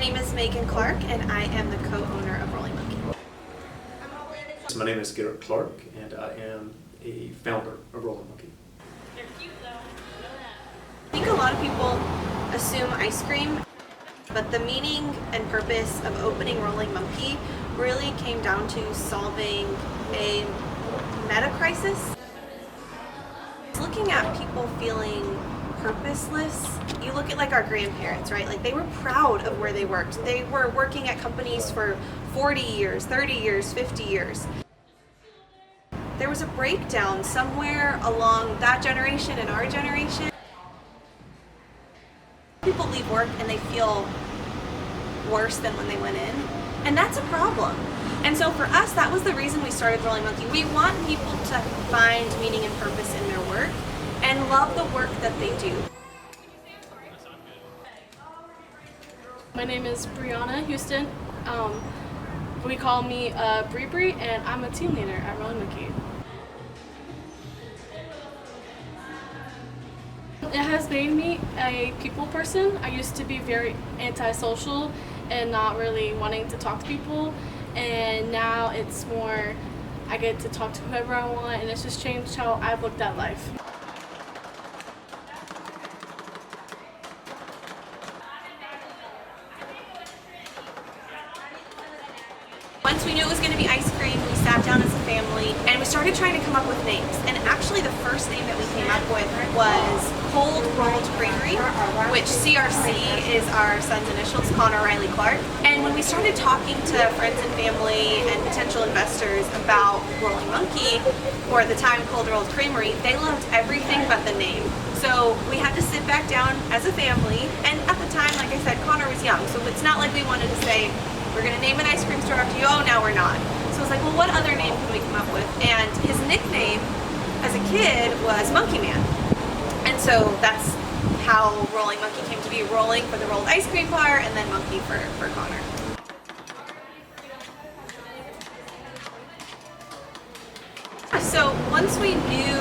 name is Megan Clark, and I am the co-owner of Rolling Monkey. So my name is Garrett Clark, and I am a founder of Rolling Monkey. They're cute though. I think a lot of people assume ice cream, but the meaning and purpose of opening Rolling Monkey really came down to solving a meta crisis. Looking at people feeling purposeless, you look at like our grandparents, right? Like they were proud of where they worked. They were working at companies for 40 years, 30 years, 50 years. There was a breakdown somewhere along that generation and our generation. People leave work and they feel worse than when they went in, and that's a problem. And so for us, that was the reason we started Rolling Monkey. We want people to find meaning and purpose in their work and love the work that they do. My name is Brianna Houston. We call me Bree Bree, and I'm a team leader at Rolling Monkey. It has made me a people person. I used to be very antisocial and not really wanting to talk to people, and now it's more I get to talk to whoever I want, and it's just changed how I've looked at life. Once we knew it was going to be ice cream, we sat down as a family and we started trying to come up with names. And actually the first name that we came up with was Cold Rolled Creamery, which CRC is our son's initials, Connor Riley Clark. And when we started talking to friends and family and potential investors about Rolling Monkey, or at the time Cold Rolled Creamery, they loved everything but the name. So we had to sit back down as a family, and at the time, like I said, Connor was young, so it's not like we wanted to say, we're going to name an ice cream store after you. Oh, now we're not. So I was like, well, what other name can we come up with? And his nickname as a kid was Monkey Man. And so that's how Rolling Monkey came to be. Rolling for the rolled ice cream bar, and then Monkey for Connor. So once we knew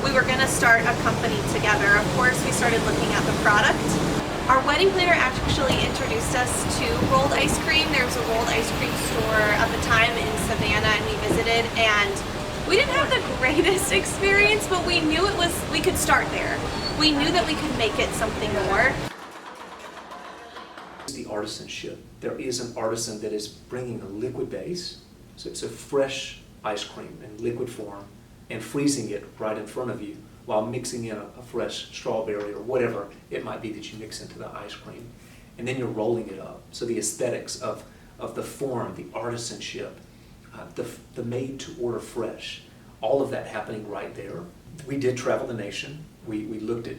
we were going to start a company together, of course, we started looking at the product. Our wedding planner actually introduced us to rolled ice cream. There was a rolled ice cream store at the time in Savannah, and we visited, and we didn't have the greatest experience, but we knew we could start there. We knew that we could make it something more. The artisanship. There is an artisan that is bringing a liquid base, so it's a fresh ice cream in liquid form, and freezing it right in front of you, while mixing in a fresh strawberry or whatever it might be that you mix into the ice cream. And then you're rolling it up. So the aesthetics of the form, the artisanship, the made-to-order fresh, all of that happening right there. We did travel the nation. We looked at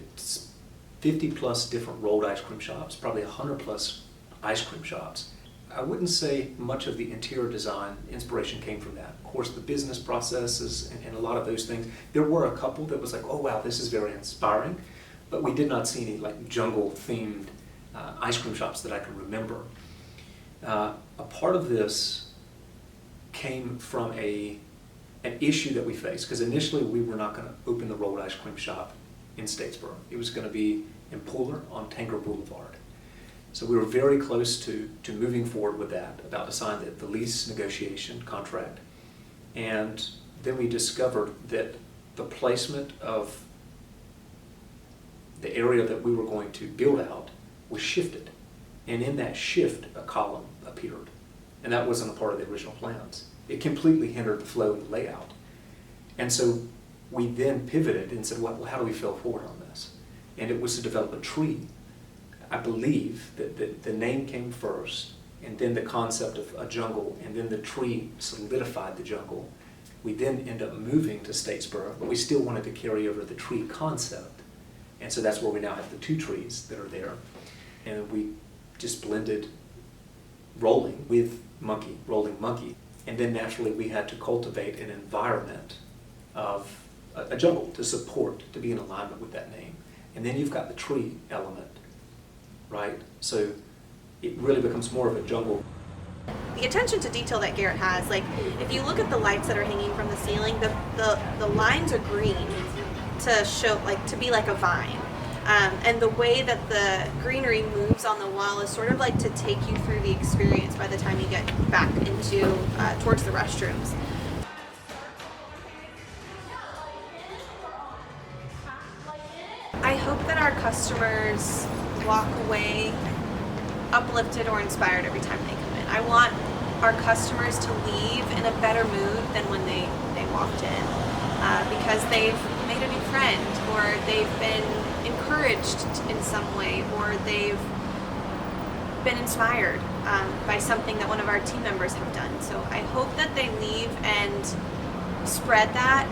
50 plus different rolled ice cream shops, probably 100 plus ice cream shops. I wouldn't say much of the interior design inspiration came from that. Of course, the business processes and a lot of those things. There were a couple that was like, oh wow, this is very inspiring, but we did not see any like jungle-themed ice cream shops that I can remember. A part of this came from an issue that we faced, because initially we were not going to open the rolled ice cream shop in Statesboro. It was going to be in Pooler on Tanger Boulevard. So we were very close to moving forward with that, about to sign the lease negotiation contract. And then we discovered that the placement of the area that we were going to build out was shifted. And in that shift, a column appeared. And that wasn't a part of the original plans. It completely hindered the flow and the layout. And so we then pivoted and said, well, how do we fail forward on this? And it was to develop a tree. I believe that the name came first, and then the concept of a jungle, and then the tree solidified the jungle. We then end up moving to Statesboro, but we still wanted to carry over the tree concept. And so that's where we now have the two trees that are there. And we just blended rolling with monkey, Rolling Monkey. And then naturally we had to cultivate an environment of a jungle to support, to be in alignment with that name. And then you've got the tree element, right? So it really becomes more of a jungle. The attention to detail that Garrett has, like if you look at the lights that are hanging from the ceiling, the lines are green to show, like to be like a vine. And the way that the greenery moves on the wall is sort of like to take you through the experience by the time you get back into towards the restrooms. I hope that our customers walk away uplifted or inspired every time they come in. I want our customers to leave in a better mood than when they walked in, because they've made a new friend, or they've been encouraged in some way, or they've been inspired by something that one of our team members have done. So I hope that they leave and spread that